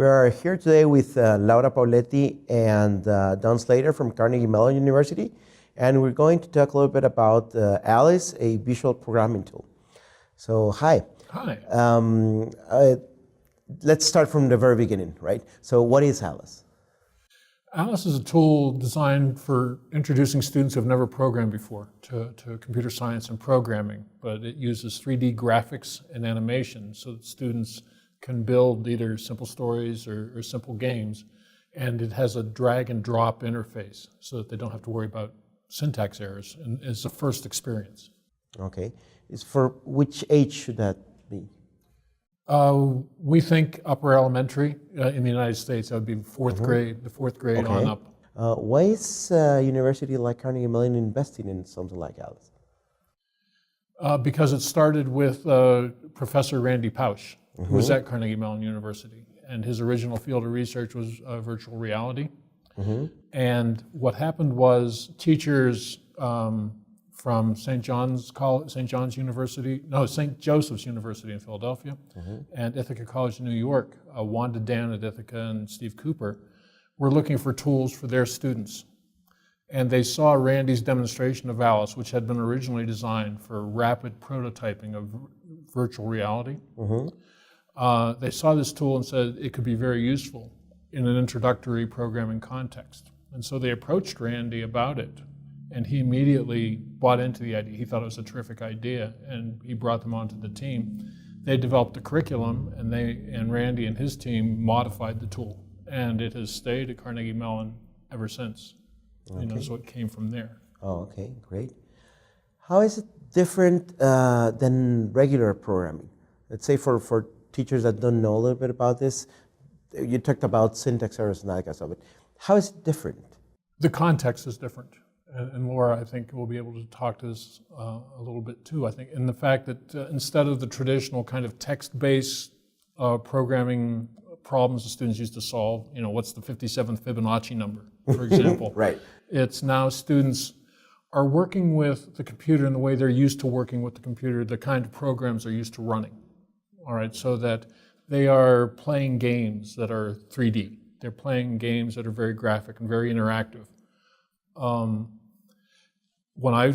We are here today with Laura Paoletti and Don Slater from Carnegie Mellon University, and we're going to talk a little bit about Alice, a visual programming tool. So, hi. Hi. Let's start from the very beginning, right? So, what is Alice? Alice is a tool designed for introducing students who have never programmed before to computer science and programming, but it uses 3D graphics and animation so that students can build either simple stories or simple games, and it has a drag and drop interface so that they don't have to worry about syntax errors, and it's the first experience. Okay. It's for which age should that be? We think upper elementary in the United States. That would be fourth grade, the fourth grade on up. Why is a university like Carnegie Mellon investing in something like Alice? Because it started with Professor Randy Pausch, who was at Carnegie Mellon University, and his original field of research was virtual reality. And what happened was teachers from St. Joseph's University in Philadelphia, and Ithaca College in New York, Wanda Dan at Ithaca and Steve Cooper, were looking for tools for their students. And they saw Randy's demonstration of Alice, which had been originally designed for rapid prototyping of virtual reality. They saw this tool and said it could be very useful in an introductory programming context. And so they approached Randy about it, and he immediately bought into the idea. He thought it was a terrific idea, and he brought them onto the team. They developed the curriculum, and Randy and his team modified the tool, and it has stayed at Carnegie Mellon ever since. Okay. So it came from there. Oh, okay, great. How is it different than regular programming? Let's say for teachers that don't know a little bit about this, you talked about syntax errors and that kind of stuff, but how is it different? The context is different. And Laura, I think, will be able to talk to this a little bit too, I think, in the fact that instead of the traditional kind of text-based programming problems the students used to solve, what's the 57th Fibonacci number, for example. Right. It's now students are working with the computer in the way they're used to working with the computer, the kind of programs they're used to running. All right, so that they are playing games that are 3D. They're playing games that are very graphic and very interactive. When I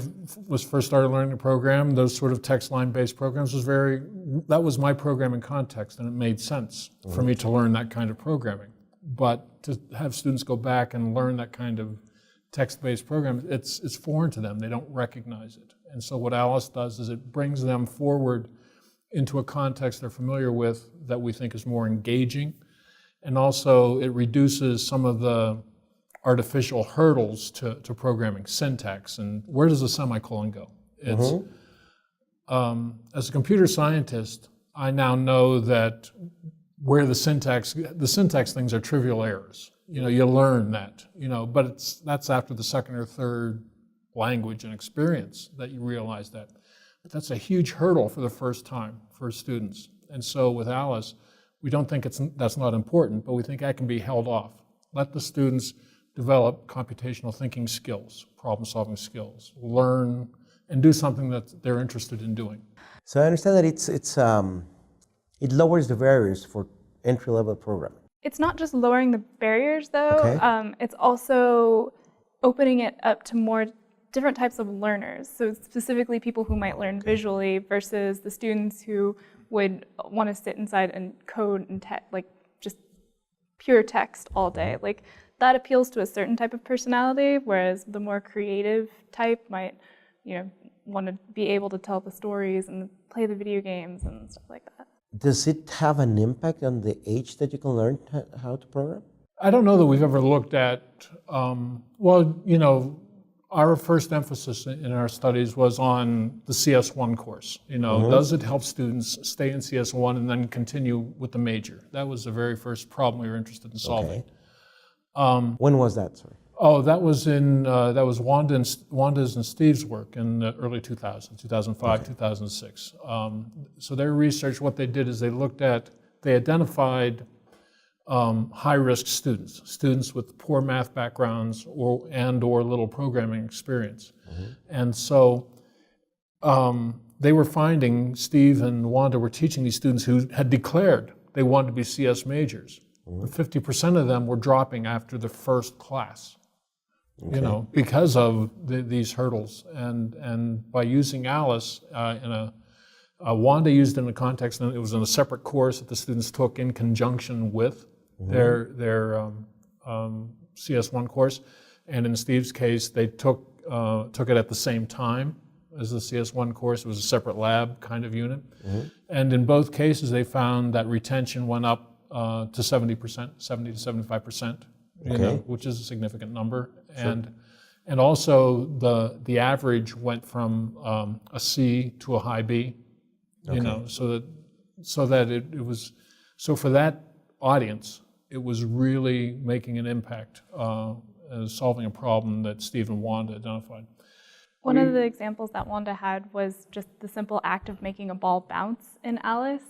was first started learning to program, those sort of text line-based programs that was my programming context, and it made sense for me to learn that kind of programming. But to have students go back and learn that kind of text-based program, it's foreign to them. They don't recognize it. And so what Alice does is it brings them forward into a context they're familiar with that we think is more engaging. And also it reduces some of the artificial hurdles to programming, syntax, and where does the semicolon go? It's as a computer scientist, I now know that where the syntax things are trivial errors. You learn that, but that's after the second or third language and experience that you realize that. But that's a huge hurdle for the first time for students. And so with Alice, we don't think that's not important, but we think that can be held off. Let the students develop computational thinking skills, problem-solving skills, learn, and do something that they're interested in doing. So I understand that it lowers the barriers for entry-level programming. It's not just lowering the barriers, though. It's also opening it up to more different types of learners. So specifically people who might learn visually versus the students who would want to sit inside and code and just pure text all day. That appeals to a certain type of personality, whereas the more creative type might, want to be able to tell the stories and play the video games and stuff like that. Does it have an impact on the age that you can learn how to program? I don't know that we've ever looked at, our first emphasis in our studies was on the CS1 course. Does it help students stay in CS1 and then continue with the major? That was the very first problem we were interested in solving. When was that, sorry? Oh, that was Wanda's and Steve's work in the early 2000s, 2005, 2006. So their research, what they did is they identified high-risk students with poor math backgrounds or little programming experience. And so they were finding, Steve and Wanda were teaching these students who had declared they wanted to be CS majors. 50% of them were dropping after the first class, because of these hurdles. And by using Alice Wanda used it in a context, and it was in a separate course that the students took in conjunction with their CS1 course. And in Steve's case, they took it at the same time as the CS1 course. It was a separate lab kind of unit. And in both cases, they found that retention went up to 70%, 70 to 75%, which is a significant number. Sure. And also the average went from a C to a high B, so that it was, so for that audience, it was really making an impact, solving a problem that Steve and Wanda identified. One of the examples that Wanda had was just the simple act of making a ball bounce in Alice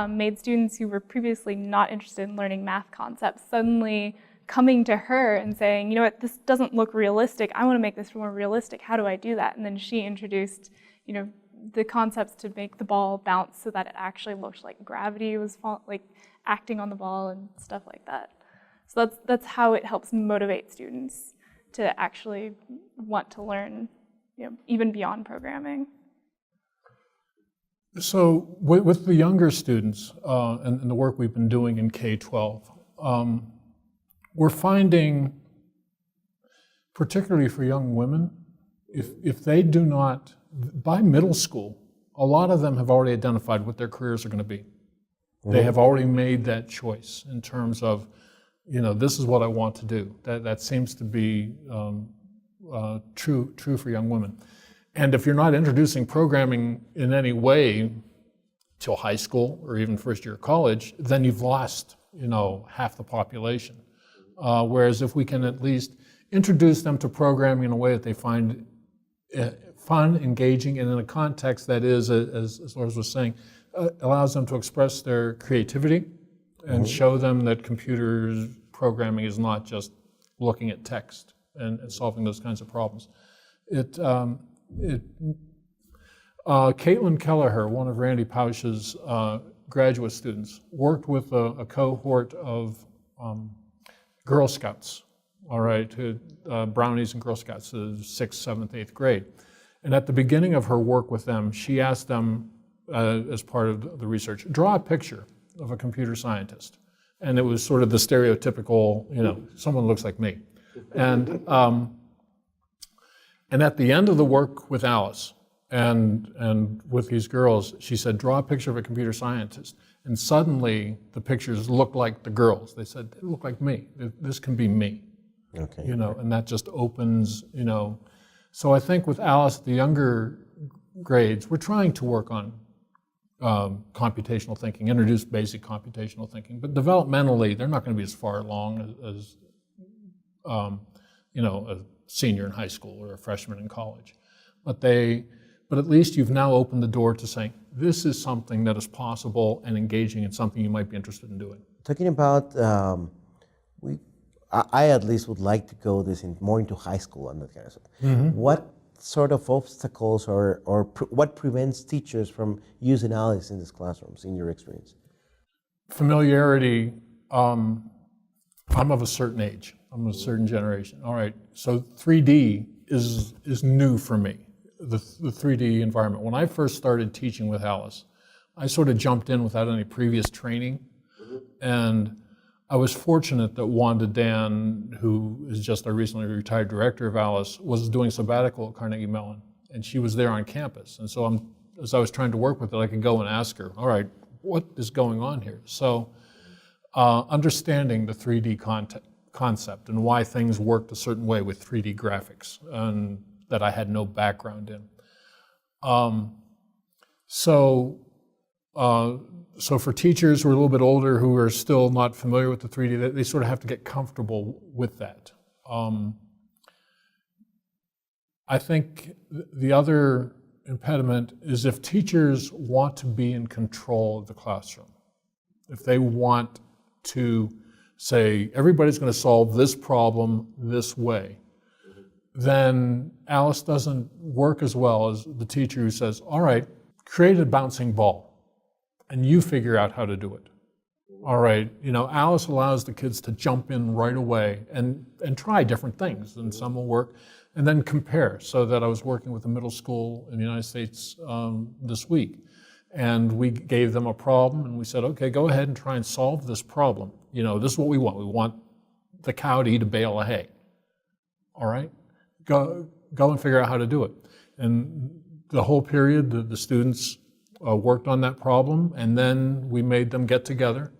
made students who were previously not interested in learning math concepts suddenly coming to her and saying, you know what, this doesn't look realistic. I want to make this more realistic. How do I do that? And then she introduced, the concepts to make the ball bounce so that it actually looked like gravity was acting on the ball and stuff like that. So that's how it helps motivate students to actually want to learn, even beyond programming. So with the younger students and the work we've been doing in K-12, we're finding, particularly for young women, if they do not, by middle school, a lot of them have already identified what their careers are going to be. They have already made that choice in terms of, this is what I want to do. That seems to be true for young women. And if you're not introducing programming in any way till high school or even first year of college, then you've lost, half the population. Whereas if we can at least introduce them to programming in a way that they find fun, engaging, and in a context that is, as Laura was saying, allows them to express their creativity and show them that computer programming is not just looking at text and solving those kinds of problems. Caitlin Kelleher, one of Randy Pausch's graduate students, worked with a cohort of Girl Scouts, Brownies and Girl Scouts, 6th, 7th, 8th grade. And at the beginning of her work with them, she asked them, as part of the research, draw a picture of a computer scientist. And it was sort of the stereotypical, someone looks like me. And at the end of the work with Alice and with these girls, she said, draw a picture of a computer scientist. And suddenly the pictures looked like the girls. They said, they look like me. This can be me. Okay. And that just opens, So I think with Alice, the younger grades, we're trying to work on computational thinking, introduce basic computational thinking, but developmentally, they're not going to be as far along as a senior in high school or a freshman in college. But at least you've now opened the door to saying, this is something that is possible and engaging and something you might be interested in doing. Talking about, I at least would like to go more into high school and that kind of stuff. What sort of obstacles or what prevents teachers from using Alice in these classrooms, in your experience? Familiarity. I'm of a certain age. I'm of a certain generation. All right, so 3D is new for me, the 3D environment. When I first started teaching with Alice, I sort of jumped in without any previous training, and I was fortunate that Wanda Dan, who is just our recently retired director of Alice, was doing sabbatical at Carnegie Mellon, and she was there on campus. And so as I was trying to work with it, I could go and ask her, all right, what is going on here? So understanding the 3D concept and why things worked a certain way with 3D graphics, and that I had no background in. So for teachers who are a little bit older who are still not familiar with the 3D, they sort of have to get comfortable with that. I think the other impediment is if teachers want to be in control of the classroom, if they want to say, everybody's going to solve this problem this way, then Alice doesn't work as well as the teacher who says, all right, create a bouncing ball, and you figure out how to do it. All right, Alice allows the kids to jump in right away and try different things, and some will work, and then compare. So that I was working with a middle school in the United States this week, and we gave them a problem, and we said, okay, go ahead and try and solve this problem. This is what we want. We want the cow to eat a bale of hay. All right, go and figure out how to do it. And the whole period, the students worked on that problem, and then we made them get together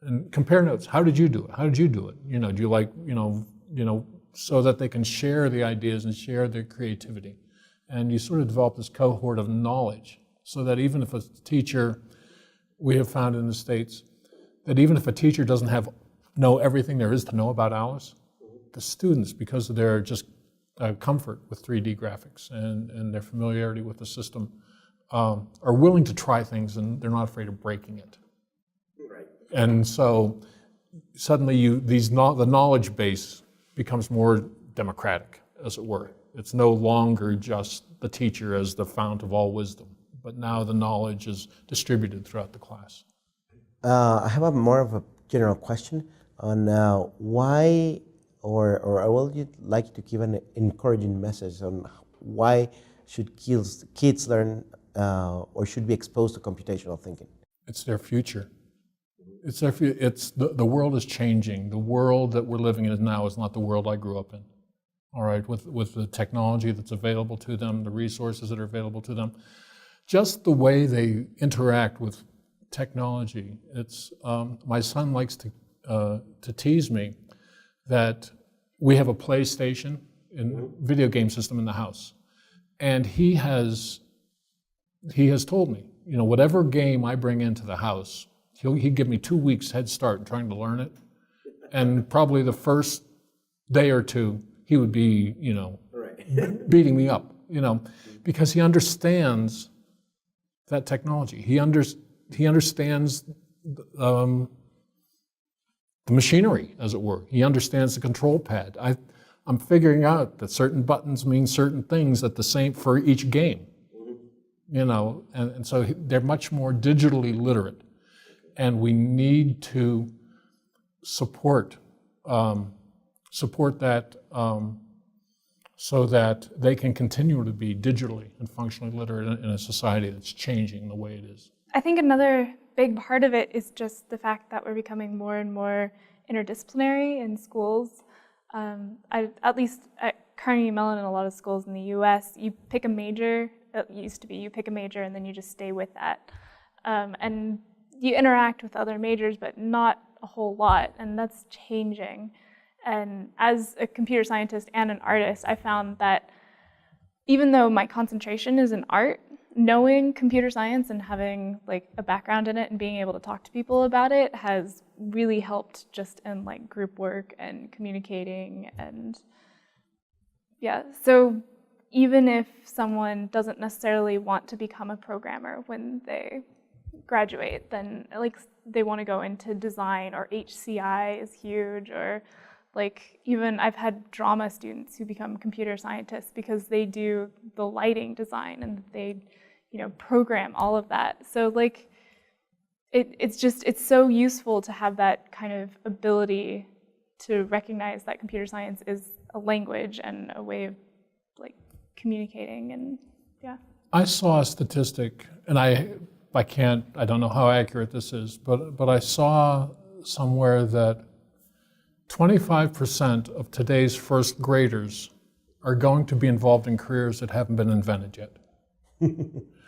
and compare notes. How did you do it? How did you do it? Do you like, so that they can share the ideas and share their creativity. And you sort of develop this cohort of knowledge, so that even if a teacher, we have found in the States, that even if a teacher doesn't know everything there is to know about Alice, the students, because of their just comfort with 3D graphics and their familiarity with the system, are willing to try things, and they're not afraid of breaking it. Right. And so suddenly the knowledge base becomes more democratic, as it were. It's no longer just the teacher as the fount of all wisdom, but now the knowledge is distributed throughout the class. I have more of a general question on why, or I would like to give an encouraging message on why should kids learn or should be exposed to computational thinking. It's their future. It's the world is changing. The world that we're living in now is not the world I grew up in. All right, with the technology that's available to them, the resources that are available to them, just the way they interact with technology. It's my son likes to tease me that we have a PlayStation and video game system in the house, and he has told me, whatever game I bring into the house, he'd give me 2 weeks head start in trying to learn it, and probably the first day or two he would be, beating me up, because he understands that technology. He understands the machinery, as it were. He understands the control pad. I'm figuring out that certain buttons mean certain things at the same for each game, and so they're much more digitally literate, and we need to support that so that they can continue to be digitally and functionally literate in a society that's changing the way it is. I think another big part of it is just the fact that we're becoming more and more interdisciplinary in schools. At least at Carnegie Mellon and a lot of schools in the US, you pick a major. It used to be you pick a major and then you just stay with that. And you interact with other majors, but not a whole lot, and that's changing. And as a computer scientist and an artist, I found that even though my concentration is in art, knowing computer science and having a background in it and being able to talk to people about it has really helped just in group work and communicating. And yeah, so even if someone doesn't necessarily want to become a programmer when they graduate, then they want to go into design, or HCI is huge, or even I've had drama students who become computer scientists because they do the lighting design and they program all of that. So it's so useful to have that kind of ability to recognize that computer science is a language and a way of communicating. And yeah, I saw a statistic, and I don't know how accurate this is, but I saw somewhere that 25% of today's first graders are going to be involved in careers that haven't been invented yet.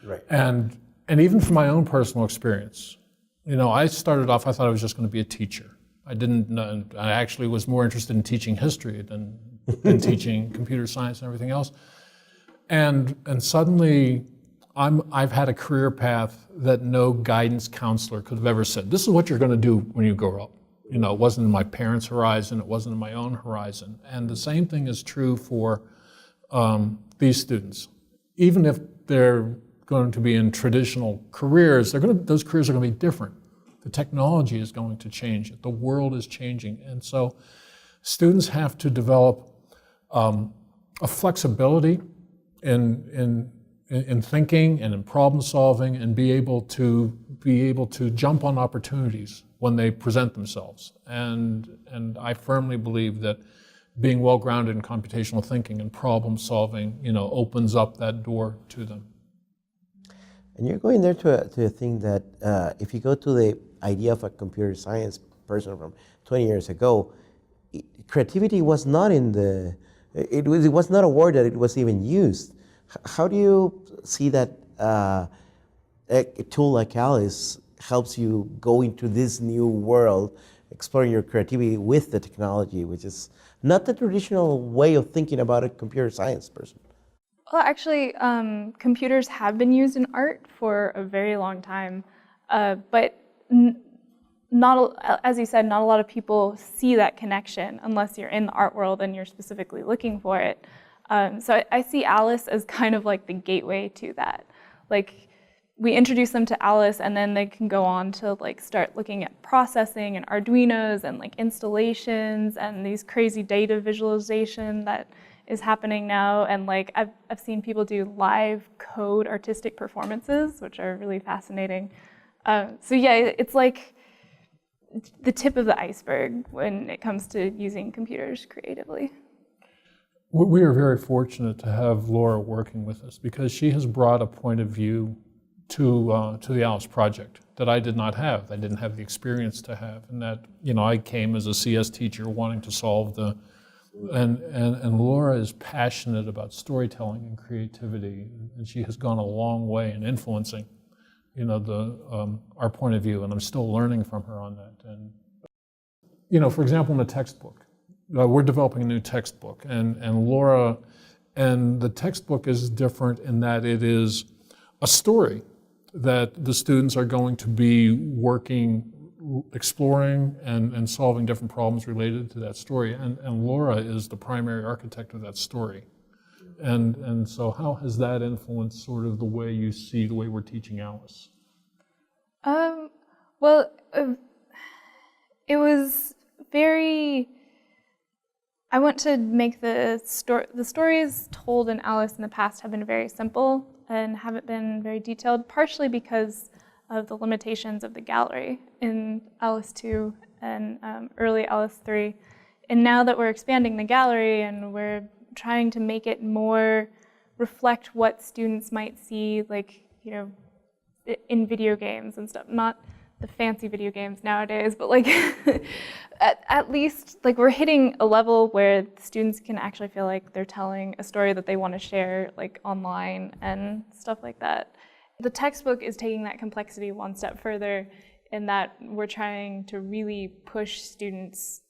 Right. And even from my own personal experience, I started off, I thought I was just going to be a teacher. I actually was more interested in teaching history than teaching computer science and everything else. And suddenly I've had a career path that no guidance counselor could have ever said, this is what you're going to do when you grow up. It wasn't in my parents' horizon, it wasn't in my own horizon. And the same thing is true for these students. Even if they're going to be in traditional careers, those careers are going to be different. The technology is going to change. The world is changing. And so students have to develop a flexibility in in thinking and in problem solving, and be able to jump on opportunities when they present themselves. And I firmly believe that being well grounded in computational thinking and problem solving, opens up that door to them. And you're going there to a thing that if you go to the idea of a computer science person from 20 years ago, creativity was not in the, it was not a word that it was even used. How do you see that a tool like Alice helps you go into this new world, exploring your creativity with the technology, which is not the traditional way of thinking about a computer science person? Well, actually, computers have been used in art for a very long time, but not, as you said, not a lot of people see that connection unless you're in the art world and you're specifically looking for it. So I see Alice as kind of like the gateway to that. Like, we introduce them to Alice, and then they can go on to like start looking at processing and Arduinos and like installations and these crazy data visualization that is happening now. And like I've seen people do live code artistic performances, which are really fascinating. So yeah, it's like the tip of the iceberg when it comes to using computers creatively. We are very fortunate to have Laura working with us, because she has brought a point of view to the Alice project that I did not have. I didn't have the experience to have, and that I came as a CS teacher wanting to solve the, and Laura is passionate about storytelling and creativity, and she has gone a long way in influencing, our point of view, and I'm still learning from her on that. And for example, in the textbook, we're developing a new textbook, and Laura, and the textbook is different in that it is a story that the students are going to be working, exploring, and solving different problems related to that story. And Laura is the primary architect of that story. And so how has that influenced sort of the way you see the way we're teaching Alice? Well, it was very, I want to make the stories told in Alice in the past have been very simple and haven't been very detailed, partially because of the limitations of the gallery in Alice 2 and early Alice 3. And now that we're expanding the gallery and we're trying to make it more reflect what students might see, like, in video games and stuff, not the fancy video games nowadays, but like at least like we're hitting a level where the students can actually feel like they're telling a story that they want to share like online and stuff like that. The textbook is taking that complexity one step further in that we're trying to really push students'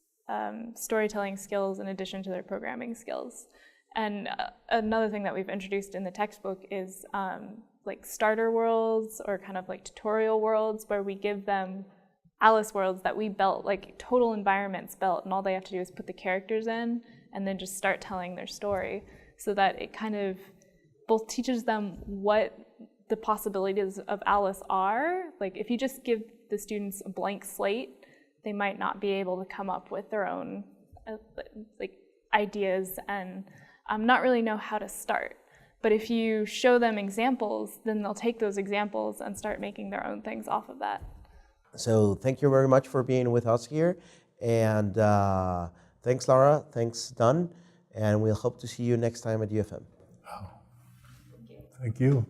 storytelling skills in addition to their programming skills. And another thing that we've introduced in the textbook is like starter worlds or kind of like tutorial worlds where we give them Alice worlds that we built, like total environments built, and all they have to do is put the characters in and then just start telling their story, so that it kind of both teaches them what the possibilities of Alice are. Like if you just give the students a blank slate, they might not be able to come up with their own like ideas and not really know how to start. But if you show them examples, then they'll take those examples and start making their own things off of that. So thank you very much for being with us here. And thanks, Laura. Thanks, Don. And we'll hope to see you next time at UFM. Oh, thank you.